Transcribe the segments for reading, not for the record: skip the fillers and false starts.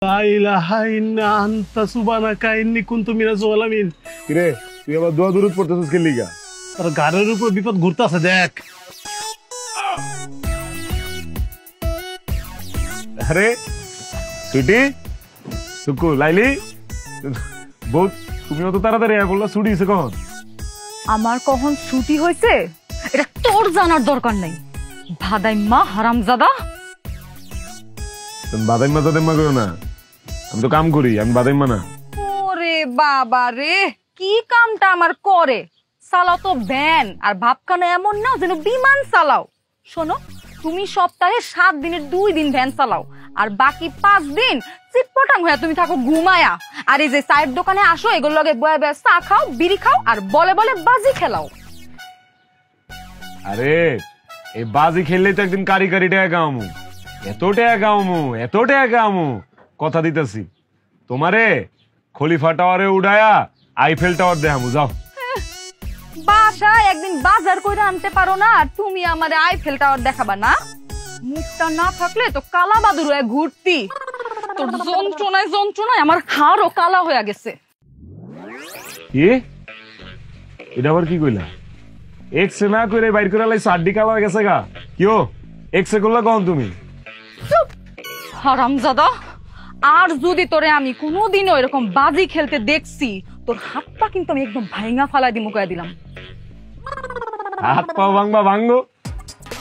লা ইলাহা ইল্লা আনতা সুবহানাকা ইন্নী কুনতু মিনাজ জালিমিন। কিরে তুই আবার দোয়া দুরুদ পড়তেছিস কি লিগা? তোর গাড়ির উপর বিপদ ঘুরতেছে দেখ। আরে সুইটি সুকু লাইলি বউ তুমি অত তাড়াতাড়ি বললা ছুটি হয়েছে কখন? আমার কখন ছুটি হয়েছে এটা তোর জানার দরকার নাই। ভাদাইম্মা হারামজাদা। তুমি বাদাইম্মা তাদাইম্মা করো না, আমি তো কাম করি, আমি বাদাইম্মা না। ওরে বাবা রে, কি কামটা আমার করে? চালাও তো ভ্যান, আর ভাবখানা এমন না যেন বিমান চালাও। শোনো, তুমি সপ্তাহে 7 দিনের 2 দিন ভ্যান চালাও, আর বাকি 5 দিন চিটপটাং হয়ে তুমি থাকো ঘুমায়া। আর এই যে চায়ের দোকানে আসো, এগুলো লগে বয়ে বয়ে চা খাও, বিড়ি খাও, আর বলে বলে বাজি খেলাও। আরে এই বাজি খেললেই তো একদিন কারি কারি টাকা গামু, এত টাকা গামু, এত টাকা গামু, কথা দিতেছি তোমারে। খলিফা টাওয়ারে উড়ায়া আইফেল টাওয়ার দেখামু, যাও। বাসায় একদিন বাজার করে আনতে পারো না, আর তুমি আমারে আইফেল টাওয়ার দেখাবা না? মুখটা না থাকলে তো কালা বাদুর হয়ে ঘুরতি। তোর যন্ত্রণায় যন্ত্রণায় আমার হাড়ও কালা হয়ে গেছে। এটা আবার কি কইলা? এক্সে না করে বাইর করে লাই সাড্ডি কালা হয়ে গেছে গা। কিও এক্সে করলা কখন তুমি? হারামজাদা, আর যদি তোরে আমি কোনোদিনও এরকম বাজি খেলতে দেখছি, তোর হাত পা কিন্তু আমি একদম ভাঙা ফালাই দি মুকায় দিলাম। হাত পা ভাঙবা ভাঙবো,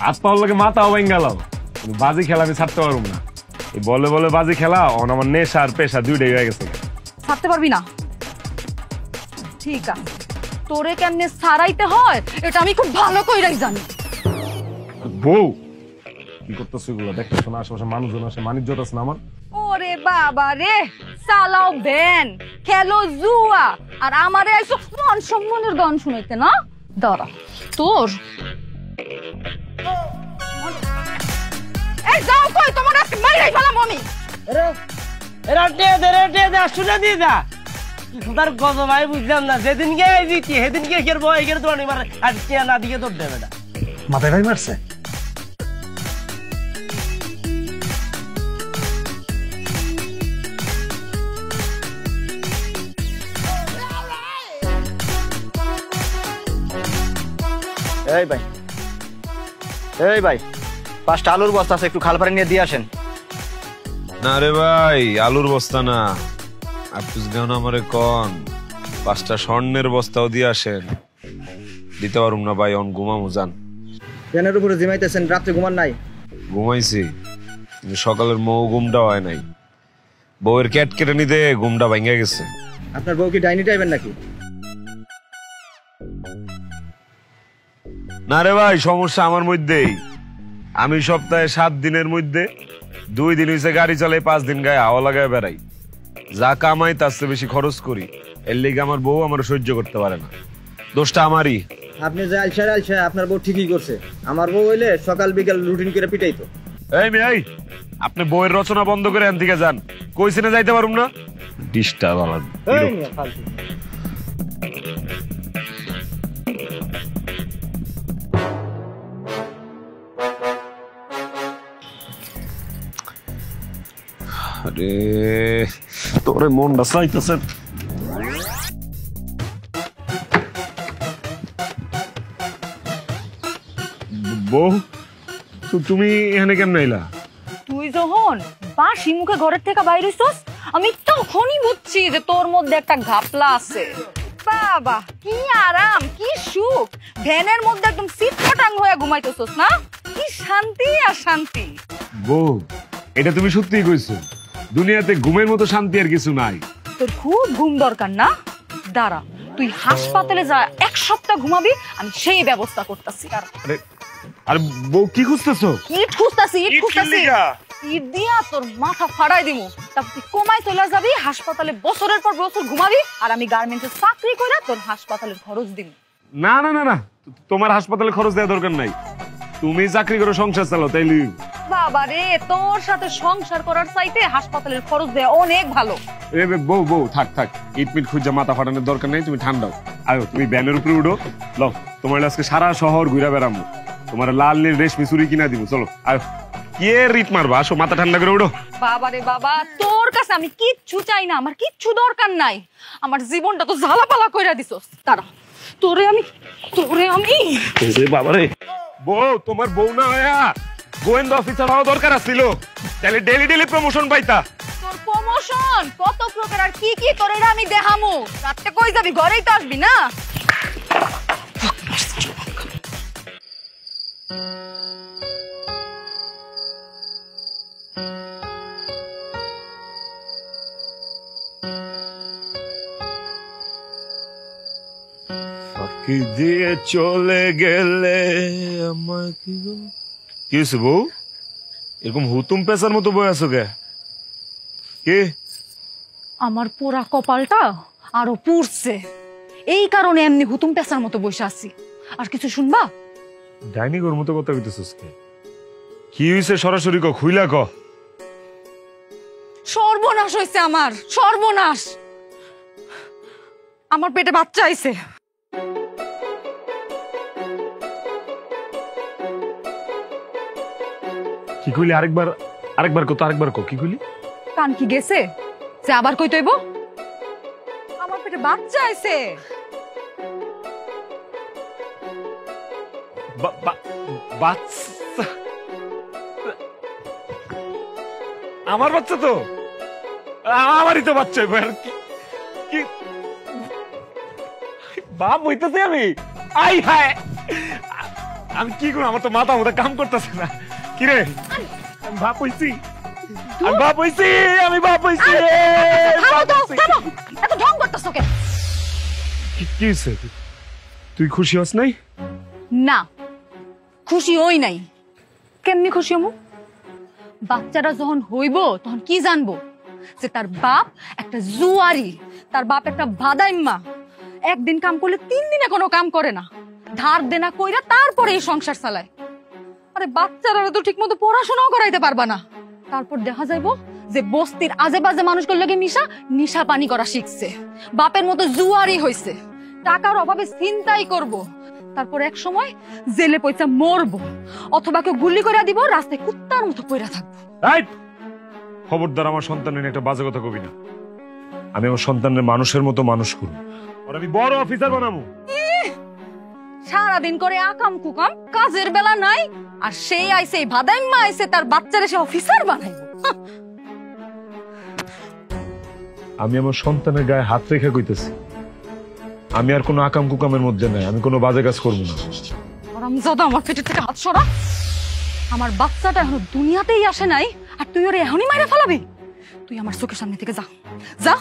হাত পা লাগে মাথাও ভাঙ গেল। বাজি খেলা আমি ছাড়তে পারবো না। এই বলে বলে বাজি খেলা অন আমার নেশা আর পেশা দুইটাই হয়ে গেছে। ছাড়তে পারবি না? ঠিক আছে, তোরে কেমনে ছাড়াইতে হয় এটা আমি খুব ভালো কইরাই জানি। বউ কি করতেছো এগুলো? দেখতেছো না আশেপাশে মানুষজন আসে, মানিজ্যত আছে না আমার? ওরে বাবা রে, চালাও ভ্যান, খেলো জুয়া, আর আমারে আইসো মান সম্মানের গান শুনাইতে না? দাঁড়া তোর। এই যাও কই, তোমার আজকে মাইরাই ফেলাম আমি। শুনে দিয়ে যা তার গজ ভাই, বুঝলাম না। যেদিনকে দিচ্ছি সেদিনকে খেলবো, এখানে তোমার আর না দিকে তোর দেবে না। মাথায় ভাই মারছে। এই ভাই, এই ভাই, 5টা আলুর বস্তা আছে, একটু খাল পাড়ে নিয়ে দিয়ে আসেন। না রে ভাই, আলুর বস্তা না, আপনি কেন আমারে কন 5টা স্বর্ণের বস্তাও দিয়ে আসেন। দিতে পারুম না ভাই, অন ঘুমামু যান। ফ্যানের উপরে জিমাইতেছেন, রাত্রে ঘুমান নাই? ঘুমাইছি, সকালের মৌ ঘুমটা হয় নাই। বউয়ের ক্যাট কেটে নিতে ঘুমটা ভাঙে গেছে। আপনার বউ কি ডাইনি টাইপের নাকি? না রে ভাই, সমস্যা আমার মধ্যেই। আমি সপ্তাহে 7 দিনের মধ্যে 2 দিন হইছে গাড়ি চালাই, 5 দিন গায়ে হাওয়া লাগায় বেড়াই। যা কামাই তার চেয়ে বেশি খরচ করি, এর লিগে আমার বউ আমার সহ্য করতে পারে না। দোষটা আমারই। আপনি যে আলসা আপনার বউ ঠিকই করছে। আমার বউ হইলে সকাল বিকাল রুটিন করে পিটাইতো। এই মেয়ে, আপনি বউয়ের রচনা বন্ধ করে এখান থেকে যান। কইছি না যাইতে পারুম না? ডিস্টার্ব আলাদা। আরে তোরে মনটা চাইতেছে। বউ তুমি এখানে কেমন আইলা? তুই যখন বাসি মুখে ঘরের থেকে বাইরে হইছস, আমি তখনই বুঝছি যে তোর মধ্যে একটা ঘাপলা আছে। বাবা কি আরাম, কি সুখ, ভ্যানের মধ্যে একদম সিটপটাং হয়ে ঘুমাইতেছস না? কি শান্তি আর শান্তি। বউ এটা তুমি সত্যিই কইছো, দুনিয়াতে ঘুমের মতো শান্তি আর কিছু নাই। তোর খুব ঘুম দরকার না? দাঁড়া, তুই হাসপাতালে যা 1 সপ্তাহ ঘুমাবি, আমি সেই ব্যবস্থা করতেছি। আরে বউ কি খুঁজতেছো? ইট খুঁজতাছি। ইট দিয়া তোর মাথা ফাড়াই দিমু, তারপর তুই কমাই চলে যাবি, হাসপাতালে বছরের পর বছর ঘুমাবি, আর আমি গার্মেন্টসে চাকরি কইরা তোর হাসপাতালের খরচ দিমু। না না না না, তোমার হাসপাতালে খরচ দেওয়া দরকার নাই। তুমি চাকরি করে সংসার চালাও, তাইলে। বাবা রে, তোর সাথে সংসার করার চাইতে হাসপাতালের খরচ দেয়া অনেক ভালো। বউ বউ থাক থাক, ইট মিট খুঁজা মাথা ফাটানোর দরকার নাই। তুমি ঠান্ডাও, আয়ো তুমি ব্যানের উপরে উঠো। লও, তোমার আজকে সারা শহর ঘুরা বেড়ামো, তোমার লাল নীল রেশমি চুরি কিনা দিব। চলো আয়ো। কে রিট মারবা, আসো, মাথা ঠান্ডা করে উঠো। বাবা রে বাবা, তোর তোর কাছে আমি কিচ্ছু চাই না, আমার কিচ্ছু দরকার নাই। আমার জীবনটা তো ঝালাপালা কইরা দিছস। তারা তোরে আমি বাবারে বউ, তোমার বউ না হইয়া গোয়েন্দা অফিসার হওয়া দরকার ছিল, তাহলে ডেলি ডেলি প্রমোশন পাইতা। তোর প্রমোশন কত প্রকার আর কি কি তোর আমি দেখামু। রাতে কই যাবি? ঘরেই তো আসবি না। ফাঁকি দিয়ে চলে গেলে আমায় কি হয়েছে বউ? এরকম হুতুম পেশার মতো বই আছো কে? কে? আমার পোড়া কপালটা আরো পুড়ছে, এই কারণে এমনি হুতুম পেঁচার মতো বসে আছি। আর কিছু শুনবা? ডাইনিগর মতো কথা কইতেছস কে? কি হইছে সরাসরি ক, খুইলা ক। সর্বনাশ হয়েছে আমার, সর্বনাশ। আমার পেটে বাচ্চা আইছে। কি কইলি? আরেকবার কত, আরেকবার ক। কি কইলি? কান কি গেছে যে আবার কই তৈব? আমার পেটে বাচ্চা আইছে। বাচ্চা? আমার বাচ্চা তো, আমারই তো বাচ্চা। কি বাপ হইতেছে আমি? আই হায়, আমি কি করব? আমার তো মাথা মতো কাম করতেছে না। কিরে, আমি বাপ হইছি, আমি বাপ হইছি, আমি বাপ হইছি। এত ঢং করতেছো কেন? কি হইছে? তুই খুশি হস নাই? না, খুশি হই নাই। কেমনি খুশি হমু? বাচ্চাটা যখন হইব তখন কি জানবো যে তার বাপ একটা জুয়ারি, তার বাপ একটা ভাদাইম্মা। একদিন কাম করলে 3 দিনে কোনো কাম করে না, ধার দেনা কইরা তারপরে এই সংসার চালায়। আরে বাচ্চারা তো ঠিক মতো পড়াশোনাও করাইতে পারবা না। তারপর দেখা যাইবো যে বস্তির আজে বাজে মানুষগুলোর লগে নিশা পানি করা শিখছে, বাপের মতো জুয়ারি হইছে, টাকার অভাবে চিন্তাই করব। তারপর এক সময় জেলে পয়সা মরবো, অথবা কেউ গুলি করে দিব, রাস্তায় কুত্তার মতো পইরা থাকবো। খবরদার আমার সন্তানের একটা বাজে কথা কবি না। আমি আমার সন্তানের মানুষের মতো মানুষ করব, আর আমি বড় অফিসার বানাবো। সারাদিন করে আকাম কুকাম, কাজের বেলা নাই। আর সেই আইছে ভাদাইম্মা আইছে তার বাচ্চারে সে অফিসার বানাইবো। আমি আমার সন্তানের গায়ে হাত রেখে কইতেছি, আমি আর কোনো আকাম কুকামের মধ্যে নাই, আমি কোনো বাজে কাজ করবো না। হারামজাদা, আমার পেটের থেকে হাত সরা। আমার বাচ্চাটা এখনো দুনিয়াতেই আসে নাই, আর তুই ওরে এখনই মাইরা ফেলাবি? তুই আমার চোখের সামনে থেকে যা, যা।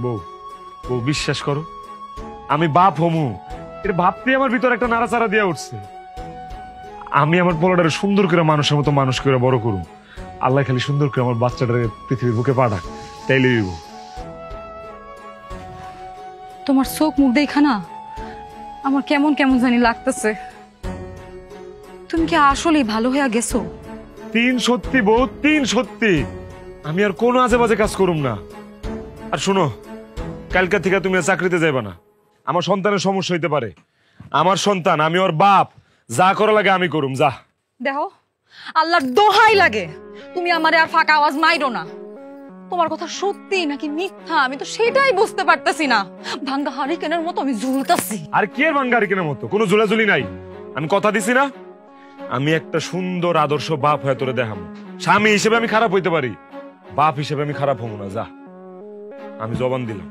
বউ বিশ্বাস করো, আমি বাপ হমু, এটা ভাবতে আমার ভিতর একটা নাড়াচাড়া দিয়া উঠছে। আমি আমার পোলাটারে সুন্দর করে মানুষের মতো মানুষ করে বড় করুম। আল্লাহ খালি সুন্দর করে আমার বাচ্চাটারে পৃথিবীর বুকে পাঠাক, তাইলে দিব। তোমার চোখ মুখ দেখা না আমার কেমন কেমন জানি লাগতেছে। তুমি কি আসলেই ভালো হয়ে গেছো? 3 সত্যি বউ, 3 সত্যি। আমি আর কোনো আজে বাজে কাজ করুম না। আর শোনো, কালকা থেকে তুমি আর চাকরিতে যাইবা না। আমার সন্তানের সমস্যা হইতে পারে, আমার সন্তান, আমি ওর বাপ, যা করা লাগে আমি করুম। যা। দেখো, আল্লাহর দোহাই লাগে তুমি আমারে আর ফাঁকা আওয়াজ মাইরো না। তোমার কথা সত্যি নাকি মিথ্যা আমি তো সেটাই বুঝতে পারতেছি না। ভাঙ্গা হারিকেনের মতো আমি ঝুলতাছি। আর কি এর ভাঙ্গা হারিকেনের মতো? কোনো ঝুলাঝুলি নাই। আমি কথা দিছি না, আমি একটা সুন্দর আদর্শ বাপ হয়ে তোরে দেখাবো। স্বামী হিসেবে আমি খারাপ হইতে পারি, বাপ হিসেবে আমি খারাপ হবো না। যা, আমি জবান দিলাম।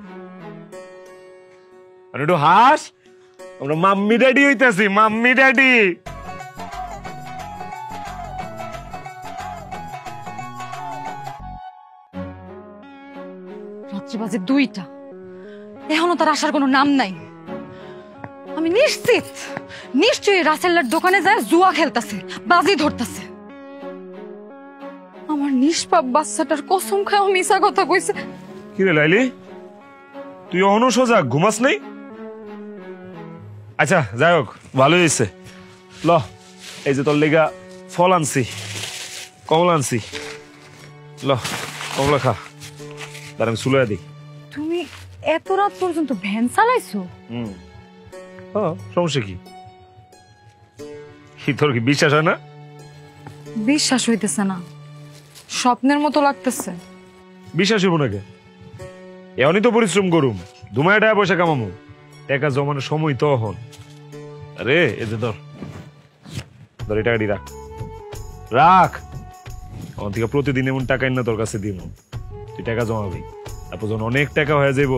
আর একটু হাস, আমরা মাম্মি ড্যাডি হইতেছি, মাম্মি ড্যাডি। রাত্রি বাজে 2টা, এখনো তার আসার কোনো নাম নাই। আমি নিশ্চিত নিশ্চয়ই রাসেলের দোকানে যায় জুয়া খেলতেছে, বাজি ধরতেছে। আমার নিষ্পাপ বাচ্চাটার কসম খাও মিশা কথা কইছে। কিরে লাইলি, তুই অহনো সোজা ঘুমাস নেই? আচ্ছা যাই হোক, ভালোই হয়েছে। ল, এই যে তোর লেগা ফল আনছি, কমলা আনছি। ল, কমলা খা, তার আমি চুলে দিই। তুমি এত রাত পর্যন্ত ভ্যান চালাইছো? সমস্যা কি? তোর কি বিশ্বাস হয় না? বিশ্বাস হইতেছে না, স্বপ্নের মতো লাগতেছে। বিশ্বাস হইব নাকি? এমনই তো পরিশ্রম করুম, দুমায় টাকা পয়সা কামামু, টাকা জমানোর সময় তো হন। আরে এই যে ধর ধর, এই টাকাটি রাখ রাখ, আমার থেকে প্রতিদিন এমন টাকা এনে তোর কাছে দিব, তুই টাকা জমাবি। তারপর যখন অনেক টাকা হয়ে যাইব,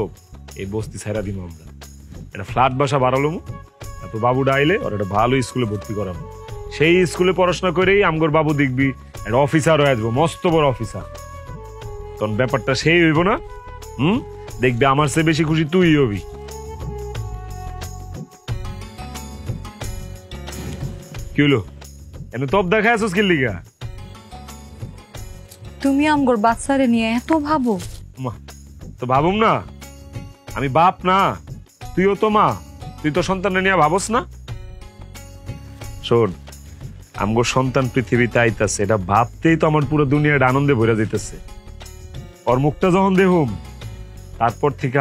এই বস্তি ছাইরা দিব আমরা, একটা ফ্ল্যাট বাসা বাড়ালো, তারপর বাবুটা আইলে ওর একটা ভালো স্কুলে ভর্তি করাবো, সেই স্কুলে পড়াশোনা করেই আমগর বাবু দেখবি একটা অফিসার হয়ে আসবো, মস্ত বড় অফিসার। তখন ব্যাপারটা সেই হইব না? দেখবি আমার চেয়ে বেশি খুশি তুই হবি। কি হলো, এমনি তপ দেখা আছিস কি লিগা? তুমি আমগর বাচ্চারে নিয়ে এত ভাবো? মা তো ভাবুম না, আমি বাপ না, তুইও তো মা, তুই তো সন্তান নিয়ে ভাবস না? শোন, আমগো সন্তান পৃথিবীতে আইতাছে, এটা ভাবতেই তো আমার পুরো দুনিয়াটা আনন্দে ভরে দিতেছে। ওর মুখটা যখন দেখুম, তারপর থেকে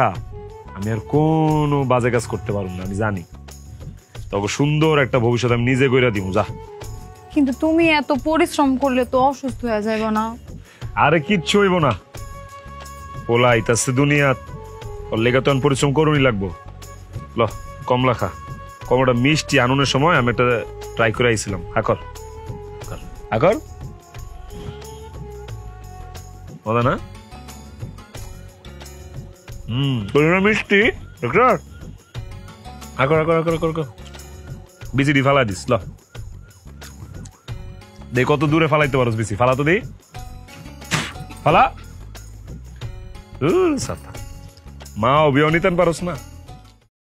আমি আর কোনো বাজে কাজ করতে পারবো না, আমি জানি। তবে সুন্দর একটা ভবিষ্যৎ আমি নিজে কইরা দিব, যা। কিন্তু তুমি এত পরিশ্রম করলে তো অসুস্থ হয়ে যাবে না? আরে কিচ্ছু হইব না, পোলা আইতাছে দুনিয়া, ওর লেগে তো পরিশ্রম করুনই লাগবো। ল কমলা খা, কমলাটা মিষ্টি, আননের সময় আমি একটা ট্রাই করে আইছিলাম। হাকর হাকর, মজা না? মিষ্টি, হাকর হাকর হাকর হাকর, বিচিডি ফালাই দিস। ল দে, কত দূরে ফালাইতে পারো বিচি, ফালা তো দেই, ফালা। মা অভিও নিতেন পারস না?